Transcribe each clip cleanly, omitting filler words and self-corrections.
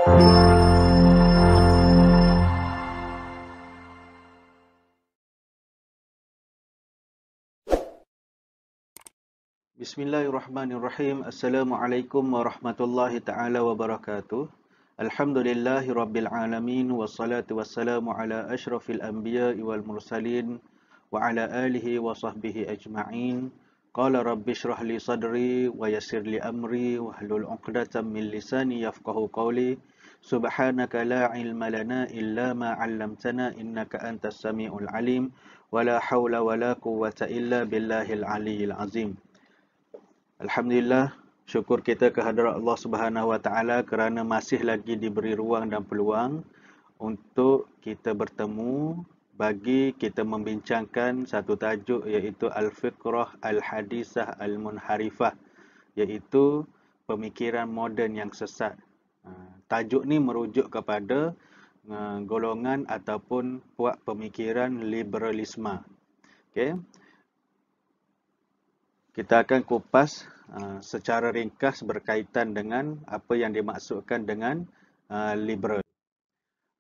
Bismillahirrahmanirrahim. Assalamualaikum warahmatullahi taala wabarakatuh. Alhamdulillahi rabbil alamin wassalatu wassalamu ala asyrafil anbiya'i wal mursalin wa ala alihi wa sahbihi ajma'in. Qala rabbi shrah li sadri wa yassir li amri wahlul 'uqdatam min lisani yafqahu qawli. Subhanaka la ilma lana illa ma 'allamtana innaka antas samiul alim wa la haula wa la quwwata illa billahil aliyyil azim. Alhamdulillah, syukur kita kehadrat Allah Subhanahu Wa Taala kerana masih lagi diberi ruang dan peluang untuk kita bertemu bagi kita membincangkan satu tajuk iaitu Al-Fiqrah Al-Hadisah Al-Munharifah, iaitu pemikiran moden yang sesat. Tajuk ni merujuk kepada golongan ataupun puak pemikiran liberalisme. Okey. Kita akan kupas secara ringkas berkaitan dengan apa yang dimaksudkan dengan liberal.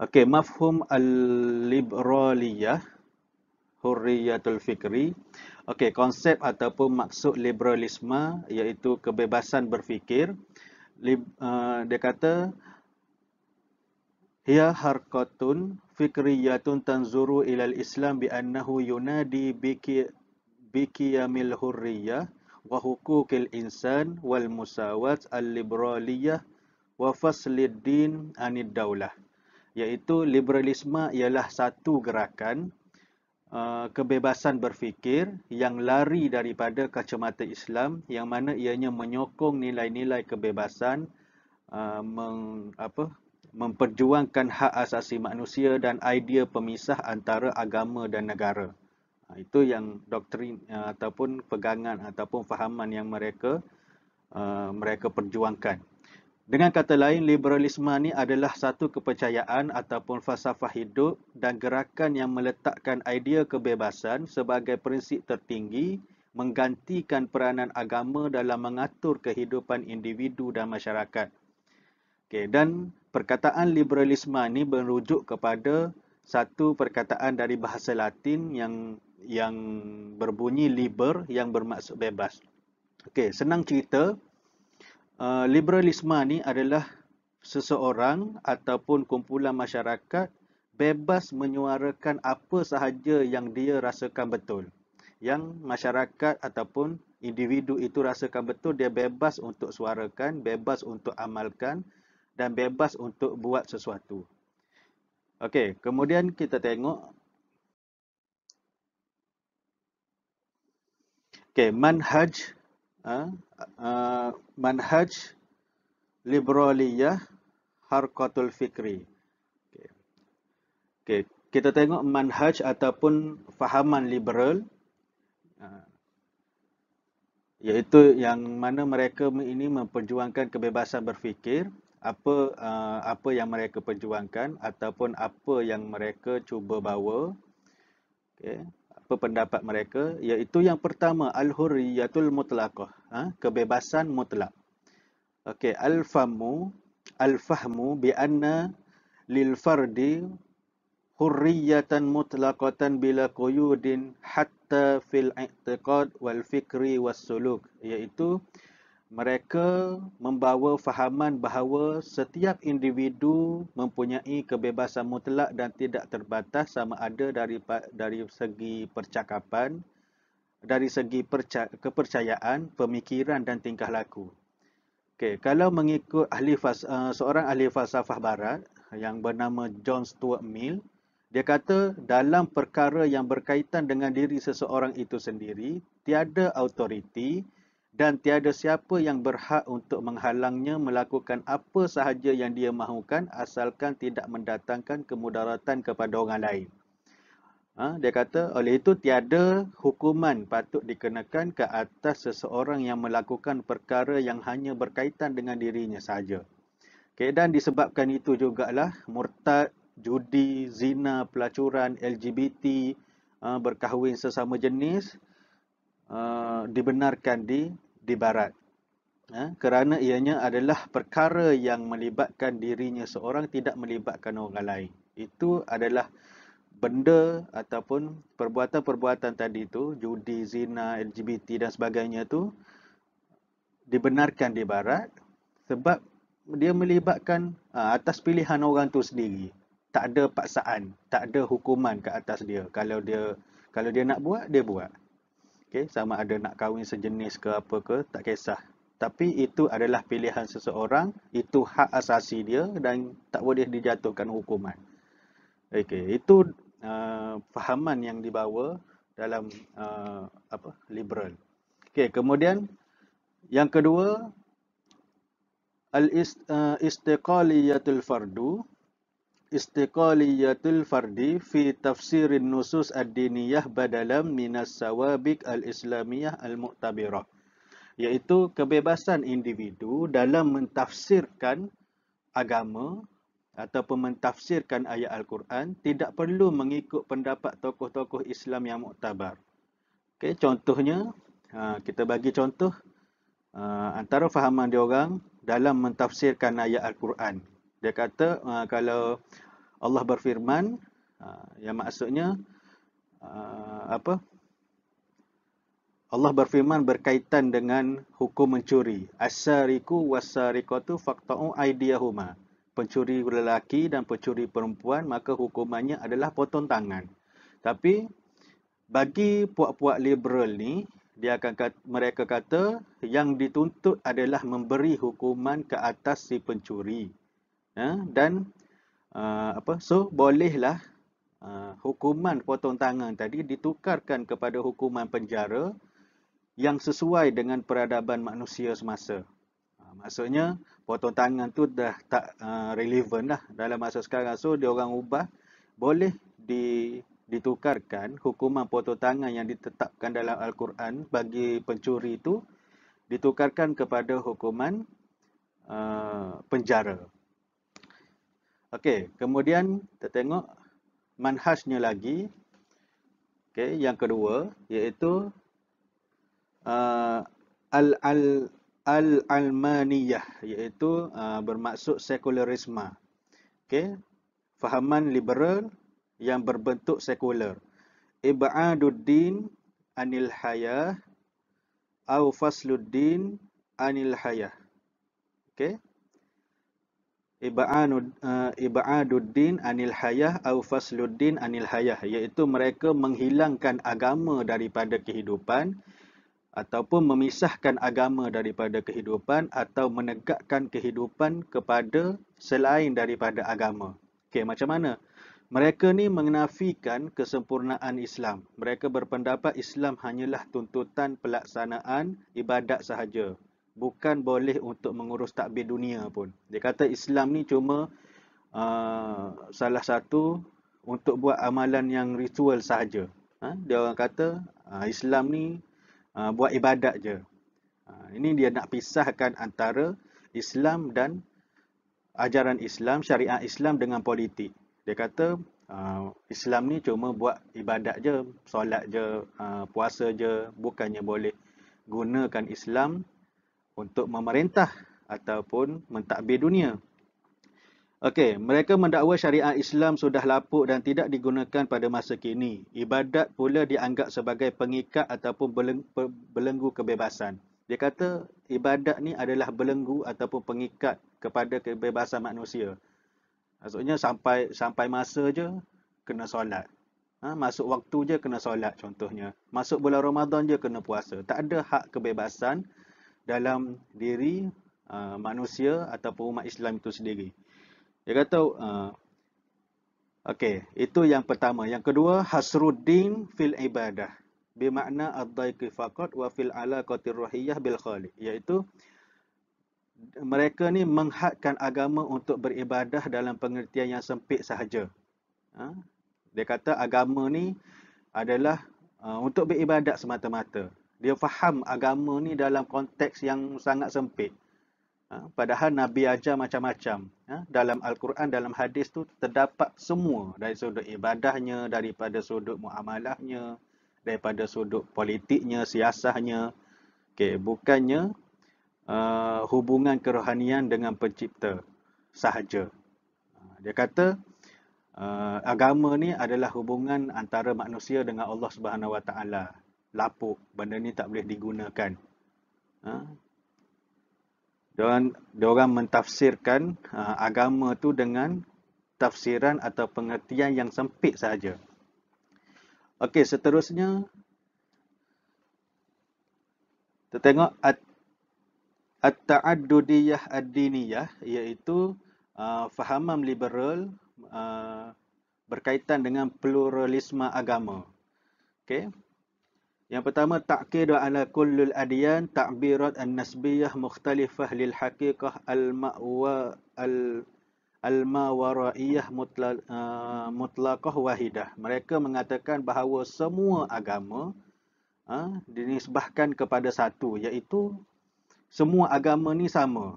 Okey, mafhum al-liberaliyah, hurriyatul fikri. Okey, konsep ataupun maksud liberalisme iaitu kebebasan berfikir. Dia kata hiya harqatun fikriyatun tanzuru ilal Islam bi annahu yunadi bikiyamil hurriyah wa hukukil insan wal musawat al-liberaliyah wa faslid din anid daulah. Iaitu liberalisme ialah satu gerakan kebebasan berfikir yang lari daripada kacamata Islam, yang mana ianya menyokong nilai-nilai kebebasan, memperjuangkan hak asasi manusia dan idea pemisah antara agama dan negara. Itu yang doktrin ataupun pegangan ataupun fahaman yang mereka perjuangkan. Dengan kata lain, liberalisme ni adalah satu kepercayaan ataupun falsafah hidup dan gerakan yang meletakkan idea kebebasan sebagai prinsip tertinggi, menggantikan peranan agama dalam mengatur kehidupan individu dan masyarakat. Okay, dan perkataan liberalisme ni merujuk kepada satu perkataan dari bahasa Latin yang berbunyi liber, yang bermaksud bebas. Okey, senang cerita, liberalisme ni adalah seseorang ataupun kumpulan masyarakat bebas menyuarakan apa sahaja yang dia rasakan betul. Yang masyarakat ataupun individu itu rasakan betul, dia bebas untuk suarakan, bebas untuk amalkan dan bebas untuk buat sesuatu. Okey, kemudian kita tengok manhaj liberaliyah harqatul fikri. Okey, kita tengok manhaj ataupun fahaman liberal, iaitu yang mana mereka ini memperjuangkan kebebasan berfikir. Apa yang mereka perjuangkan ataupun apa yang mereka cuba bawa. Okey, apa pendapat mereka, iaitu yang pertama al-hurriyatul mutlaqah, kebebasan mutlak. Okey, al-fahmu bi anna lil fardi hurriyatan mutlaqatan bila quyudin hatta fil i'tiqad wal fikri was suluk, iaitu mereka membawa fahaman bahawa setiap individu mempunyai kebebasan mutlak dan tidak terbatas, sama ada dari segi percakapan, dari segi kepercayaan, pemikiran dan tingkah laku. Okey, kalau mengikut seorang ahli falsafah barat yang bernama John Stuart Mill, dia kata dalam perkara yang berkaitan dengan diri seseorang itu sendiri, tiada autoriti dan tiada siapa yang berhak untuk menghalangnya melakukan apa sahaja yang dia mahukan asalkan tidak mendatangkan kemudaratan kepada orang lain. Dia kata oleh itu tiada hukuman patut dikenakan ke atas seseorang yang melakukan perkara yang hanya berkaitan dengan dirinya sahaja. Okay, dan disebabkan itu jugalah murtad, judi, zina, pelacuran, LGBT, berkahwin sesama jenis dibenarkan di barat. Kerana ianya adalah perkara yang melibatkan dirinya seorang, tidak melibatkan orang lain. Itu adalah benda ataupun perbuatan-perbuatan tadi tu, judi, zina, LGBT dan sebagainya tu, dibenarkan di barat sebab dia melibatkan atas pilihan orang tu sendiri. Tak ada paksaan, tak ada hukuman ke atas dia. Kalau dia nak buat, dia buat. Okay, sama ada nak kahwin sejenis ke apa ke, tak kisah. Tapi itu adalah pilihan seseorang, itu hak asasi dia dan tak boleh dijatuhkan hukuman. Okay, itu fahaman yang dibawa dalam liberal. Okay, kemudian yang kedua, al-istiqaliyatul fardu, istiqaliyatul fardi fi tafsirin nusus ad-diniyah badalam minas sawabik al-islamiyah al-mu'tabirah, iaitu kebebasan individu dalam mentafsirkan agama ataupun mentafsirkan ayat Al-Quran, tidak perlu mengikut pendapat tokoh-tokoh Islam yang muktabar. Okay, contohnya, kita bagi contoh antara fahaman diorang dalam mentafsirkan ayat Al-Quran. Dia kata kalau Allah berfirman, yang maksudnya Allah berfirman berkaitan dengan hukum mencuri. As-sariqu was-sariqatu faqta'u aydiyahuma. Pencuri lelaki dan pencuri perempuan, maka hukumannya adalah potong tangan. Tapi bagi puak-puak liberal ni, mereka kata yang dituntut adalah memberi hukuman ke atas si pencuri. Dan so bolehlah hukuman potong tangan tadi ditukarkan kepada hukuman penjara yang sesuai dengan peradaban manusia semasa. Maksudnya potong tangan tu dah tak relevan dah dalam masa sekarang. So dia orang ubah, boleh ditukarkan hukuman potong tangan yang ditetapkan dalam Al-Quran bagi pencuri itu ditukarkan kepada hukuman penjara. Okey, kemudian kita tengok manhajnya lagi. Okey, yang kedua iaitu al-almaniyah, iaitu bermaksud sekularisme. Okey, fahaman liberal yang berbentuk sekular. Ib'aduddin anil hayah au fasluddin anil hayah. Okey, ib'aduddin anil hayah au fasluddin anil hayah, iaitu mereka menghilangkan agama daripada kehidupan ataupun memisahkan agama daripada kehidupan atau menegakkan kehidupan kepada selain daripada agama. Okey, macam mana? Mereka ni menafikan kesempurnaan Islam. Mereka berpendapat Islam hanyalah tuntutan pelaksanaan ibadat sahaja. Bukan boleh untuk mengurus takbir dunia pun. Dia kata Islam ni cuma salah satu untuk buat amalan yang ritual sahaja. Dia orang kata Islam ni buat ibadat je. Ini dia nak pisahkan antara Islam dan ajaran Islam, syariat Islam dengan politik. Dia kata Islam ni cuma buat ibadat je, solat je, puasa je, bukannya boleh gunakan Islam untuk memerintah ataupun mentadbir dunia. Okey, mereka mendakwa syariat Islam sudah lapuk dan tidak digunakan pada masa kini. Ibadat pula dianggap sebagai pengikat ataupun belenggu kebebasan. Dia kata ibadat ni adalah belenggu ataupun pengikat kepada kebebasan manusia. Maksudnya sampai masa je kena solat. Masuk waktu je kena solat contohnya. Masuk bulan Ramadan je kena puasa. Tak ada hak kebebasan dalam diri manusia ataupun umat Islam itu sendiri. Dia kata okey, itu yang pertama. Yang kedua, hasruddin fil ibadah bermakna ad-daiqi faqat wa fil alaqatir ruhiyah bil khaliq, iaitu mereka ni menghadkan agama untuk beribadah dalam pengertian yang sempit sahaja. Dia kata agama ni adalah untuk beribadat semata-mata. Dia faham agama ni dalam konteks yang sangat sempit. Padahal Nabi ajar macam-macam. Dalam Al-Quran, dalam hadis tu terdapat semua. Dari sudut ibadahnya, daripada sudut muamalahnya, daripada sudut politiknya, siasahnya. Okay, bukannya hubungan kerohanian dengan pencipta sahaja. Dia kata agama ni adalah hubungan antara manusia dengan Allah Subhanahu Wa Taala. Lapuk, benda ni tak boleh digunakan. Dan diorang mentafsirkan agama tu dengan tafsiran atau pengertian yang sempit sahaja. Okey, seterusnya kita tengok at-ta'addudiyah ad-diniyah, iaitu fahaman liberal berkaitan dengan pluralisme agama. Okey. Yang pertama, ta'kidu ala kullul adyan ta'birat an-nasbiyah mukhtalifah lil haqiqah al-mawaraiyah mutlaqah wahidah. Mereka mengatakan bahawa semua agama dinisbahkan kepada satu, iaitu semua agama ni sama.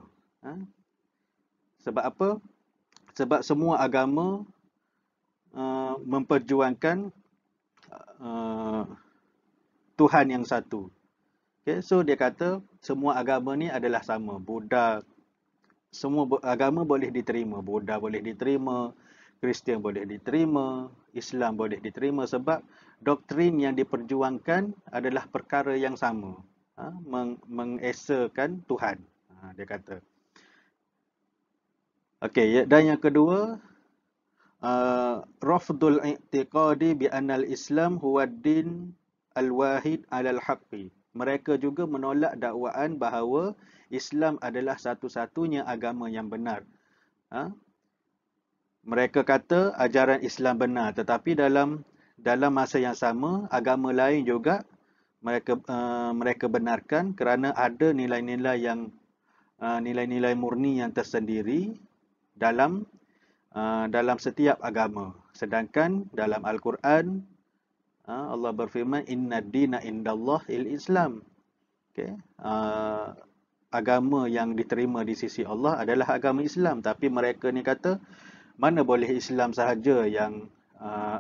Sebab apa? Sebab semua agama memperjuangkan Tuhan yang satu. Okay, so dia kata semua agama ni adalah sama. Buddha, semua agama boleh diterima. Buddha boleh diterima, Kristian boleh diterima, Islam boleh diterima sebab doktrin yang diperjuangkan adalah perkara yang sama. Mengesakan Tuhan. Dia kata. Okey, dan yang kedua, rafdul i'tiqadi bi anna al-Islam huwa ad-din al-wahid 'ala al-haqqi. Mereka juga menolak dakwaan bahawa Islam adalah satu-satunya agama yang benar. Mereka kata ajaran Islam benar, tetapi dalam masa yang sama agama lain juga mereka benarkan kerana ada nilai-nilai murni yang tersendiri dalam setiap agama. Sedangkan dalam Al-Quran Allah berfirman inna dina indallah il-Islam. Okay. Agama yang diterima di sisi Allah adalah agama Islam, tapi mereka ni kata mana boleh Islam sahaja yang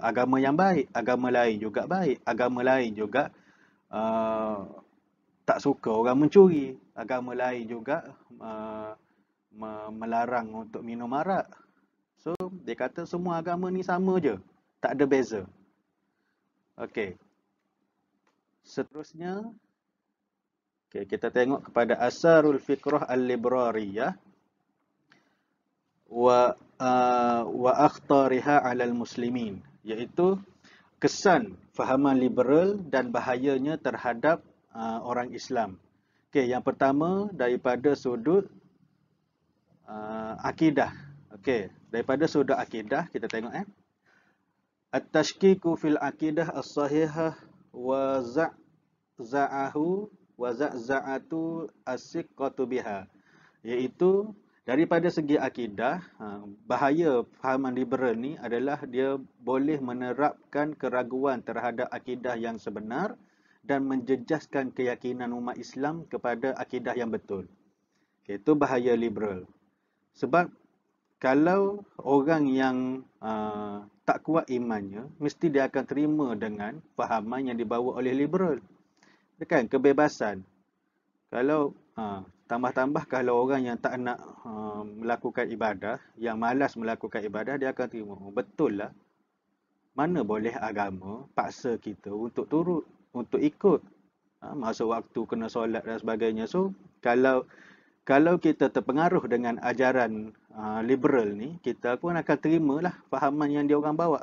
agama yang baik, agama lain juga baik, agama lain juga tak suka orang mencuri, agama lain juga melarang untuk minum arak. So dia kata semua agama ni sama je, tak ada beza. Okey. Seterusnya, kita tengok kepada asarul fikrah al-librariyah wa akhtariha 'alal muslimin, iaitu kesan fahaman liberal dan bahayanya terhadap orang Islam. Okey, yang pertama daripada sudut akidah. Okey, daripada sudut akidah kita tengok at-tashkiku fil akidah as-sahihah wa za'atu as-siqqatu biha, iaitu daripada segi akidah, bahaya fahaman liberal ni adalah dia boleh menerapkan keraguan terhadap akidah yang sebenar dan menjejaskan keyakinan umat Islam kepada akidah yang betul. Okay, itu bahaya liberal. Sebab kalau orang yang tak kuat imannya, mesti dia akan terima dengan fahaman yang dibawa oleh liberal. Kan, kebebasan. Kalau tambah-tambah kalau orang yang tak nak melakukan ibadah, yang malas melakukan ibadah, dia akan terima. Betul lah. Mana boleh agama paksa kita untuk turut, untuk ikut. Masa waktu kena solat dan sebagainya. So, kalau kita terpengaruh dengan ajaran liberal ni, kita pun akan terimalah fahaman yang dia orang bawa.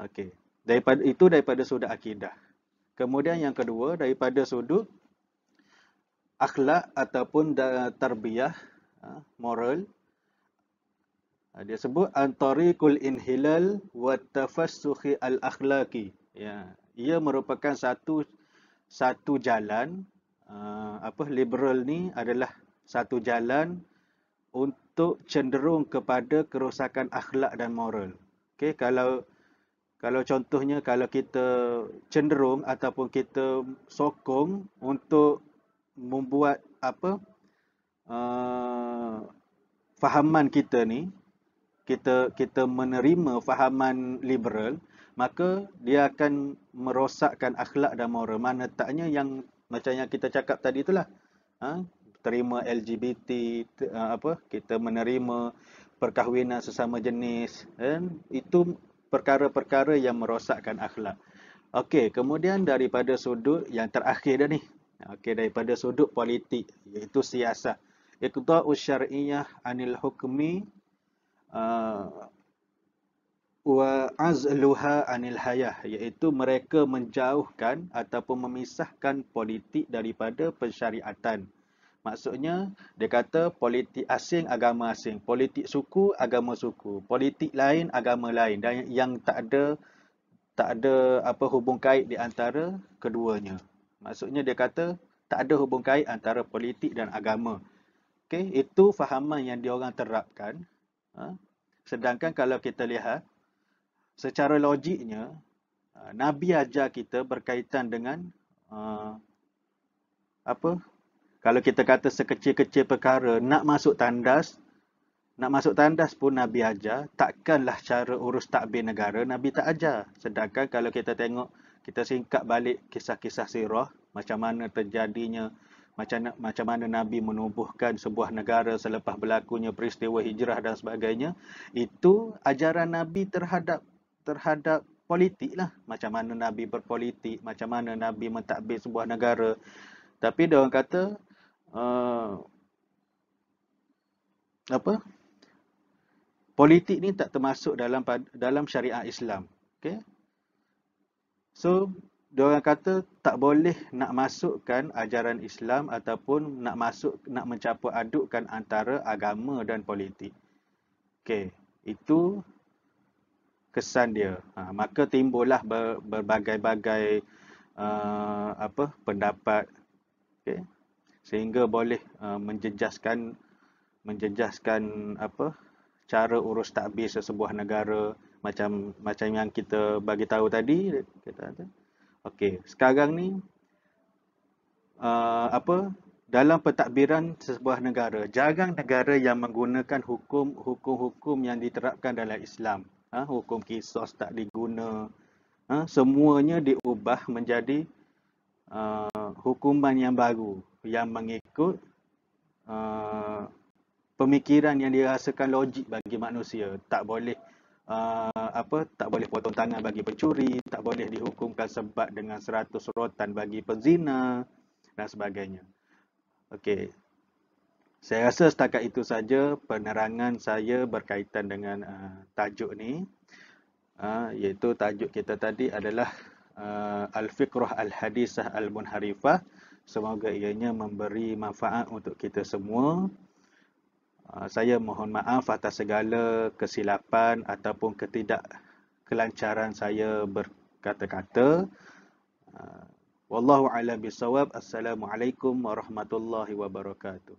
Okey. Daripada sudut akidah. Kemudian yang kedua, daripada sudut akhlak ataupun tarbiyah, moral. Dia sebut antariqul inhilal wa tafassukhi al-akhlaqi. Ya, ia merupakan satu jalan, liberal ni adalah satu jalan untuk cenderung kepada kerosakan akhlak dan moral. Okey, kalau contohnya kalau kita cenderung ataupun kita sokong untuk membuat fahaman kita ni, kita menerima fahaman liberal, maka dia akan merosakkan akhlak dan moral. Mana taknya yang macam yang kita cakap tadi itulah, terima LGBT, kita menerima perkahwinan sesama jenis, dan itu perkara-perkara yang merosakkan akhlak. Okey, kemudian daripada sudut yang terakhir dah ni. Okey, daripada sudut politik, iaitu siasat. Iqta'u syar'iyyah anil hukmi wa azluha anil hayah, iaitu mereka menjauhkan ataupun memisahkan politik daripada pensyariatan. Maksudnya, dia kata politik asing, agama asing. Politik suku, agama suku. Politik lain, agama lain. Dan yang tak ada hubung kait di antara keduanya. Maksudnya dia kata tak ada hubung kait antara politik dan agama. Okey, itu fahaman yang diorang terapkan. Sedangkan kalau kita lihat secara logiknya, Nabi ajar kita berkaitan dengan kalau kita kata sekecil-kecil perkara nak masuk tandas pun Nabi ajar. Takkanlah cara urus takbir negara Nabi tak ajar. Sedangkan kalau kita tengok, kita singkat balik kisah-kisah sirah, macam mana terjadinya, macam mana Nabi menubuhkan sebuah negara selepas berlakunya peristiwa hijrah dan sebagainya. Itu ajaran Nabi terhadap politik lah. Macam mana Nabi berpolitik, macam mana Nabi mentadbir sebuah negara. Tapi dia orang kata politik ni tak termasuk dalam syariat Islam. Okay? So, diorang kata tak boleh nak masukkan ajaran Islam ataupun nak mencampur adukkan antara agama dan politik. Okay, itu kesan dia. Maka timbullah berbagai-bagai pendapat, okay? Sehingga boleh menjejaskan cara urus takbir sesebuah negara, macam yang kita bagi tahu tadi. Okey, sekarang ni dalam pentadbiran sesebuah negara, jarang negara yang menggunakan hukum-hukum yang diterapkan dalam Islam. Hukum kisos tak diguna. Semuanya diubah menjadi hukuman yang baru yang mengikut pemikiran yang dirasakan logik bagi manusia. Tak boleh potong tangan bagi pencuri, tak boleh dihukumkan sebat dengan 100 rotan bagi pezina dan sebagainya. Okey. Saya rasa setakat itu saja penerangan saya berkaitan dengan tajuk ni. Iaitu tajuk kita tadi adalah Al-Fiqrah Al-Hadisah Al-Munharifah. Semoga ianya memberi manfaat untuk kita semua. Saya mohon maaf atas segala kesilapan ataupun ketidakkelancaran saya berkata-kata. Wallahu a'lam bishawab. Assalamualaikum warahmatullahi wabarakatuh.